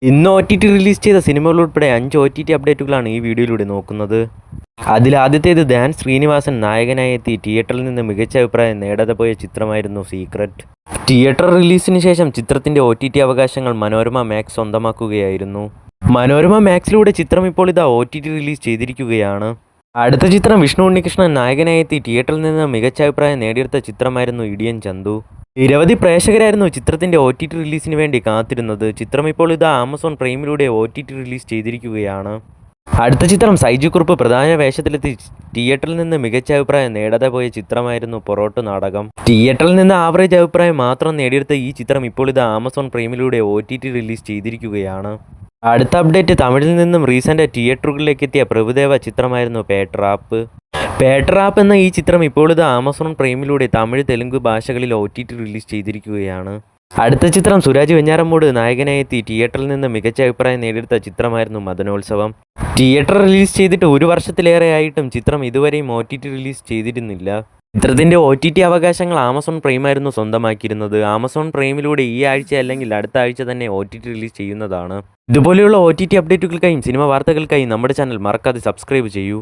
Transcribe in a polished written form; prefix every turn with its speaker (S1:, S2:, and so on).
S1: ഇന്ന് OTT release ചെയ്ത സിനിമകൾ ഉൾപ്പെടെ 5 OTT അപ്ഡേറ്റുകളാണ് ഈ വീഡിയോയിലൂടെ നോക്കുന്നത്. അതിൽ ആദ്യത്തേത് ധ്യാൻ ശ്രീനിവാസൻ നായകനായി എത്തി തിയേറ്ററിൽ നിന്ന് മികച്ച അഭിപ്രായം നേടാതെ പോയ ചിത്രമായിരുന്നു സീക്രട്ട്. തിയേറ്റർ റിലീസിന് ശേഷം ചിത്രത്തിന്റെ OTT അവകാശങ്ങൾ മനോരമ മാക്സ് സ്വന്തമാക്കുകയായിരുന്നു. മനോരമ മാക്സിലൂടെ ചിത്രം ഇപ്പോൾ ഇതാ OTT റിലീസ് ചെയ്തിരിക്കുകയാണ്. അടുത്ത ചിത്രം വിഷ്ണു ഉണ്ണികൃഷ്ണൻ നായകനായി എത്തി തിയേറ്ററിൽ നിന്ന് മികച്ച അഭിപ്രായം നേടിയെടുത്ത ചിത്രമായിരുന്നു ഇടിയൻ ചന്തു. നിരവധി പ്രേക്ഷകരായിരുന്നു ചിത്രത്തിന്റെ OTT റിലീസിന് വേണ്ടി കാത്തിരുന്നത്. ചിത്രം ഇപ്പോൾ ഇതാ ആമസോൺ പ്രൈമിലൂടെ OTT റിലീസ് ചെയ്തിരിക്കുകയാണ്. അടുത്ത ചിത്രം സൈജു കുറുപ്പ് പ്രധാന വേഷത്തിലെത്തി തിയേറ്ററിൽ നിന്ന് മികച്ച അഭിപ്രായം നേടാതെ പോയ ചിത്രമായിരുന്നു പൊറോട്ട് നാടകം. തിയേറ്ററിൽ നിന്ന് ആവറേജ് അഭിപ്രായം മാത്രം നേടിയെടുത്ത ഈ ചിത്രം ഇപ്പോൾ ഇതാ ആമസോൺ പ്രൈമിലൂടെ OTT റിലീസ് ചെയ്തിരിക്കുകയാണ്. അടുത്ത അപ്ഡേറ്റ് തമിഴിൽ നിന്നും റീസെൻ്റ് തിയേറ്ററുകളിലേക്ക് എത്തിയ പ്രഭുദേവ ചിത്രമായിരുന്നു പേട്ടറാപ്പ്. പേട്ടറാപ്പ് എന്ന ഈ ചിത്രം ഇപ്പോൾ ഇത് ആമസോൺ പ്രൈമിലൂടെ തമിഴ് തെലുങ്ക് ഭാഷകളിൽ OTT റിലീസ് ചെയ്തിരിക്കുകയാണ്. അടുത്ത ചിത്രം സുരാജ് വെഞ്ഞാറമ്മൂട് നായകനായി എത്തി തിയേറ്ററിൽ നിന്ന് മികച്ച അഭിപ്രായം നേടിയെടുത്ത ചിത്രമായിരുന്നു മദനോത്സവം. തിയേറ്റർ റിലീസ് ചെയ്തിട്ട് 1 വർഷത്തിലേറെ ആയിട്ടും ചിത്രം ഇതുവരെയും OTT റിലീസ് ചെയ്തിരുന്നില്ല. ചിത്രത്തിന്റെ OTT അവകാശങ്ങൾ ആമസോൺ പ്രൈമായിരുന്നു സ്വന്തമാക്കിയിരുന്നത്. ആമസോൺ പ്രൈമിലൂടെ ഈ ആഴ്ച അല്ലെങ്കിൽ അടുത്ത ആഴ്ച തന്നെ OTT റിലീസ് ചെയ്യുന്നതാണ്. ഇതുപോലെയുള്ള OTT അപ്ഡേറ്റുകൾക്കായും സിനിമ വാർത്തകൾക്കായും നമ്മുടെ ചാനൽ മറക്കാതെ സബ്സ്ക്രൈബ് ചെയ്യൂ.